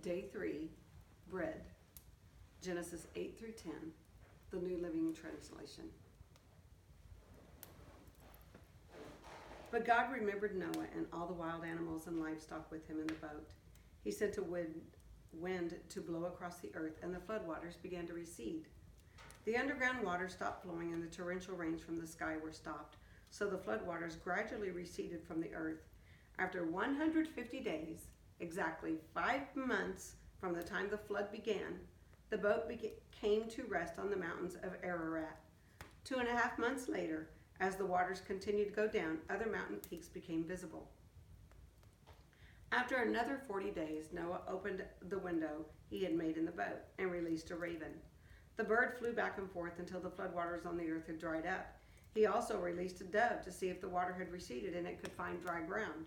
Day 3, bread. Genesis 8 through 10, the New Living Translation. But God remembered Noah and all the wild animals and livestock with him in the boat. He sent a wind to blow across the earth, and the floodwaters began to recede. The underground waters stopped flowing, and the torrential rains from the sky were stopped. So the floodwaters gradually receded from the earth. After 150 days, exactly 5 months from the time the flood began, the boat came to rest on the mountains of Ararat. 2.5 months later, as the waters continued to go down, other mountain peaks became visible. After another 40 days, Noah opened the window he had made in the boat and released a raven. The bird flew back and forth until the floodwaters on the earth had dried up. He also released a dove to see if the water had receded and it could find dry ground.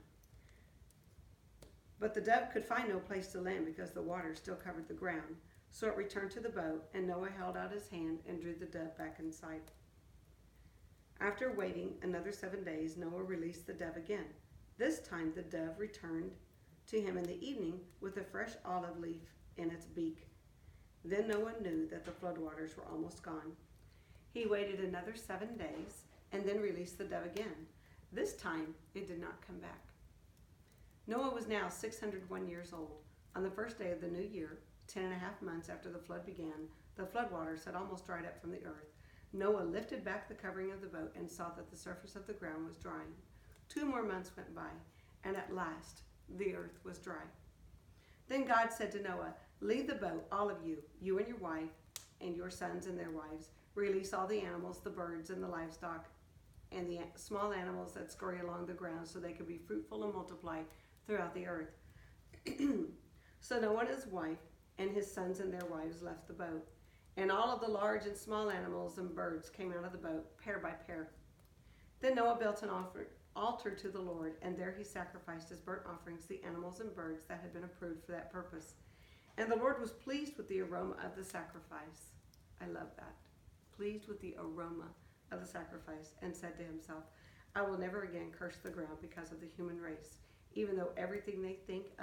But the dove could find no place to land because the water still covered the ground. So it returned to the boat, and Noah held out his hand and drew the dove back inside. After waiting another 7 days, Noah released the dove again. This time the dove returned to him in the evening with a fresh olive leaf in its beak. Then Noah knew that the floodwaters were almost gone. He waited another 7 days and then released the dove again. This time it did not come back. Noah was now 601 years old. On the first day of the new year, 10.5 months after the flood began, the floodwaters had almost dried up from the earth. Noah lifted back the covering of the boat and saw that the surface of the ground was drying. 2 more months went by, and at last the earth was dry. Then God said to Noah, "Leave the boat, all of you, you and your wife, and your sons and their wives. Release all the animals, the birds and the livestock, and the small animals that scurry along the ground, so they can be fruitful and multiply throughout the earth." So Noah and his wife and his sons and their wives left the boat, and all of the large and small animals and birds came out of the boat, pair by pair. Then Noah built an altar to the Lord, and there he sacrificed as burnt offerings the animals and birds that had been approved for that purpose. And the Lord was pleased with the aroma of the sacrifice. I love that. Pleased with the aroma of the sacrifice, and said to himself, "I will never again curse the ground because of the human race, even though everything they think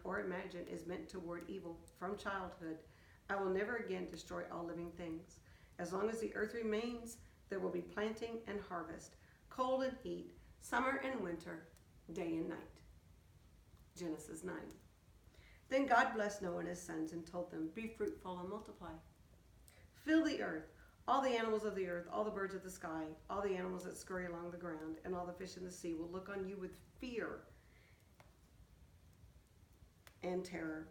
or imagine is meant toward evil from childhood. I will never again destroy all living things. As long as the earth remains, there will be planting and harvest, cold and heat, summer and winter, day and night." Genesis 9. Then God blessed Noah and his sons and told them, "Be fruitful and multiply. Fill the earth, all the animals of the earth, all the birds of the sky, all the animals that scurry along the ground, and all the fish in the sea will look on you with fear and terror.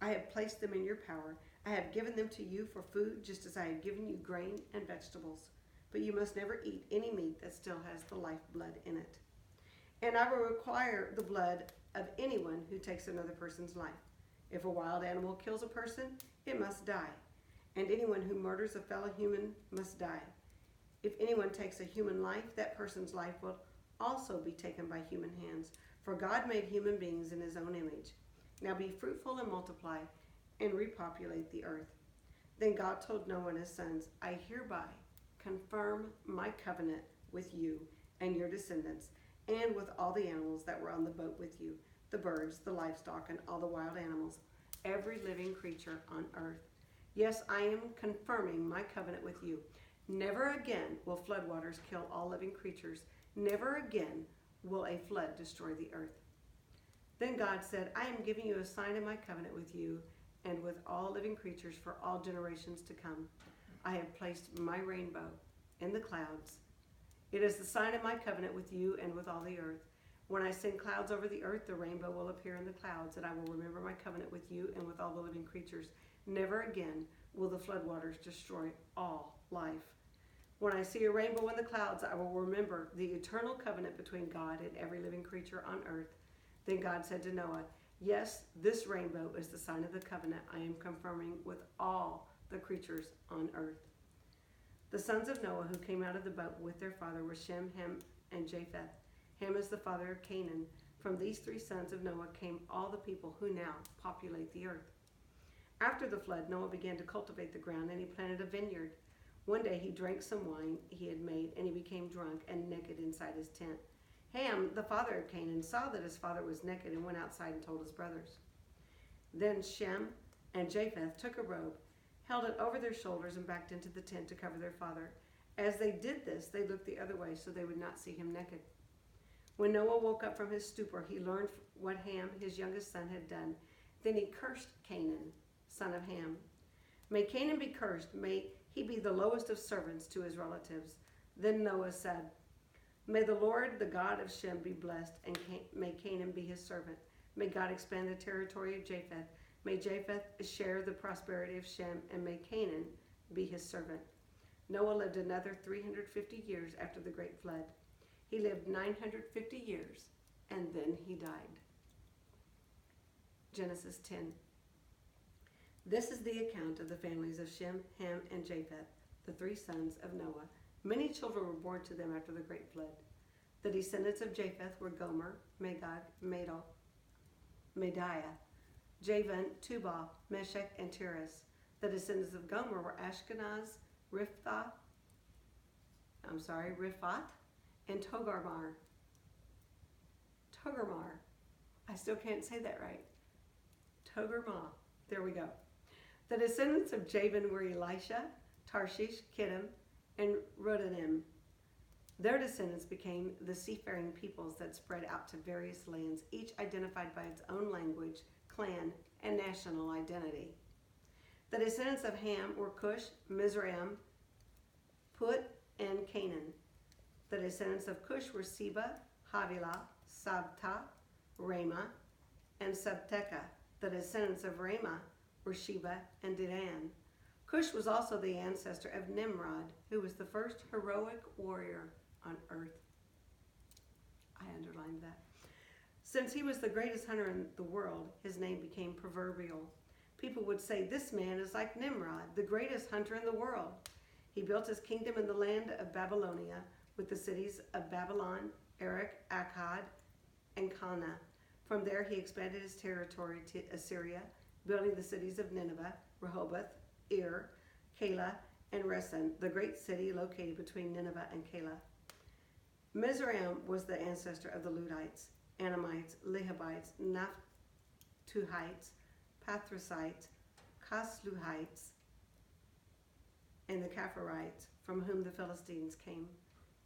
I have placed them in your power. I have given them to you for food, just as I have given you grain and vegetables. But you must never eat any meat that still has the lifeblood in it. And I will require the blood of anyone who takes another person's life. If a wild animal kills a person, it must die. And anyone who murders a fellow human must die. If anyone takes a human life, that person's life will also be taken by human hands. For God made human beings in his own image. Now be fruitful and multiply and repopulate the earth." Then God told Noah and his sons, "I hereby confirm my covenant with you and your descendants, and with all the animals that were on the boat with you, the birds, the livestock, and all the wild animals, every living creature on earth. Yes, I am confirming my covenant with you. Never again will floodwaters kill all living creatures. Never again will a flood destroy the earth." Then God said, "I am giving you a sign of my covenant with you and with all living creatures for all generations to come. I have placed my rainbow in the clouds. It is the sign of my covenant with you and with all the earth. When I send clouds over the earth, the rainbow will appear in the clouds, and I will remember my covenant with you and with all the living creatures. Never again will the floodwaters destroy all life. When I see a rainbow in the clouds, I will remember the eternal covenant between God and every living creature on earth." Then God said to Noah, "Yes, this rainbow is the sign of the covenant I am confirming with all the creatures on earth." The sons of Noah who came out of the boat with their father were Shem, Ham, and Japheth. Ham is the father of Canaan. From these 3 sons of Noah came all the people who now populate the earth. After the flood, Noah began to cultivate the ground, and he planted a vineyard. One day he drank some wine he had made, and he became drunk and naked inside his tent. Ham, the father of Canaan, saw that his father was naked and went outside and told his brothers. Then Shem and Japheth took a robe, held it over their shoulders, and backed into the tent to cover their father. As they did this, they looked the other way so they would not see him naked. When Noah woke up from his stupor, he learned what Ham, his youngest son, had done. Then he cursed Canaan, son of Ham. May Canaan be cursed. May he be the lowest of servants to his relatives. Then Noah said, May the Lord, the God of Shem, be blessed, and may Canaan be his servant. May God expand the territory of Japheth. May Japheth share the prosperity of Shem, and may Canaan be his servant. Noah lived another 350 years after the great flood. He lived 950 years, and then he died. Genesis 10. This is the account of the families of Shem, Ham, and Japheth, the three sons of Noah. Many children were born to them after the great flood. The descendants of Japheth were Gomer, Magog, Madal, Mediah, Javan, Tubal, Meshech, and Tiras. The descendants of Gomer were Ashkenaz, Riphath, and Togarmah. I still can't say that right. Togarmah. There we go. The descendants of Javan were Elisha, Tarshish, Kittim, and Rodanim. Their descendants became the seafaring peoples that spread out to various lands, each identified by its own language, clan, and national identity. The descendants of Ham were Cush, Mizraim, Put, and Canaan. The descendants of Cush were Seba, Havilah, Sabta, Ramah, and Sabteka. The descendants of Ramah were Sheba and Dedan. Cush was also the ancestor of Nimrod, who was the first heroic warrior on earth. I underlined that. Since he was the greatest hunter in the world, his name became proverbial. People would say, this man is like Nimrod, the greatest hunter in the world. He built his kingdom in the land of Babylonia with the cities of Babylon, Erech, Akkad, and Calneh. From there he expanded his territory to Assyria, building the cities of Nineveh, Rehoboth, Ir, Calah, and Resen, the great city located between Nineveh and Calah. Mizraim was the ancestor of the Ludites, Anamites, Lehabites, Naphtuhites, Pathrusites, Casluhites, and the Capharites, from whom the Philistines came.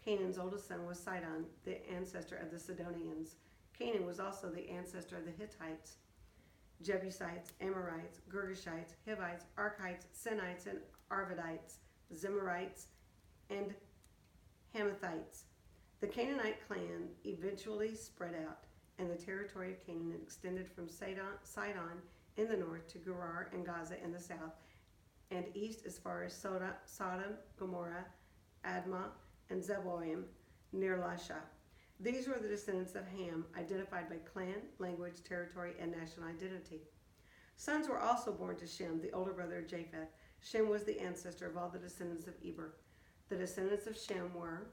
Canaan's oldest son was Sidon, the ancestor of the Sidonians. Canaan was also the ancestor of the Hittites, Jebusites, Amorites, Girgashites, Hivites, Archites, Sinites, and Arvadites, Zemarites, and Hamathites. The Canaanite clan eventually spread out, and the territory of Canaan extended from Sidon in the north to Gerar and Gaza in the south, and east as far as Sodom, Gomorrah, Admah, and Zeboim near Lasha. These were the descendants of Ham, identified by clan, language, territory, and national identity. Sons were also born to Shem, the older brother of Japheth. Shem was the ancestor of all the descendants of Eber. The descendants of Shem were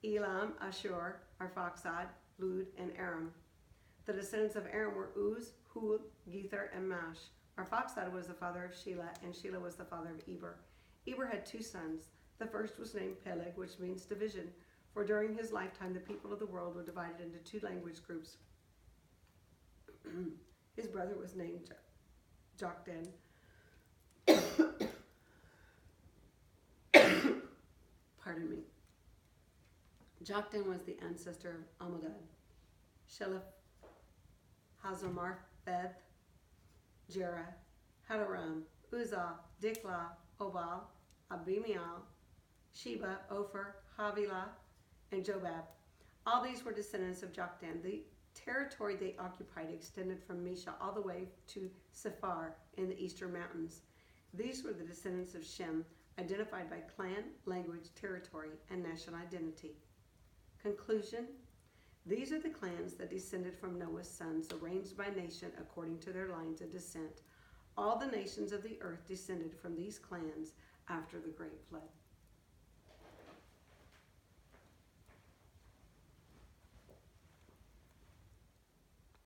Elam, Ashur, Arphaxad, Lud, and Aram. The descendants of Aram were Uz, Hul, Gether, and Mash. Arphaxad was the father of Shelah, and Shelah was the father of Eber. Eber had two sons. The first was named Peleg, which means division, for during his lifetime the people of the world were divided into two language groups. His brother was named Joktan. Pardon me. Joktan was the ancestor of Amadad, Sheleph, Hazamarpheth, Jerah, Hadaram, Uzzah, Diklah, Obal, Abimiel, Sheba, Ophir, Havilah, and Jobab. All these were descendants of Joktan. The territory they occupied extended from Mesha all the way to Sephar in the eastern mountains. These were the descendants of Shem, identified by clan, language, territory, and national identity. Conclusion: these are the clans that descended from Noah's sons, arranged by nation according to their lines of descent. All the nations of the earth descended from these clans after the great flood.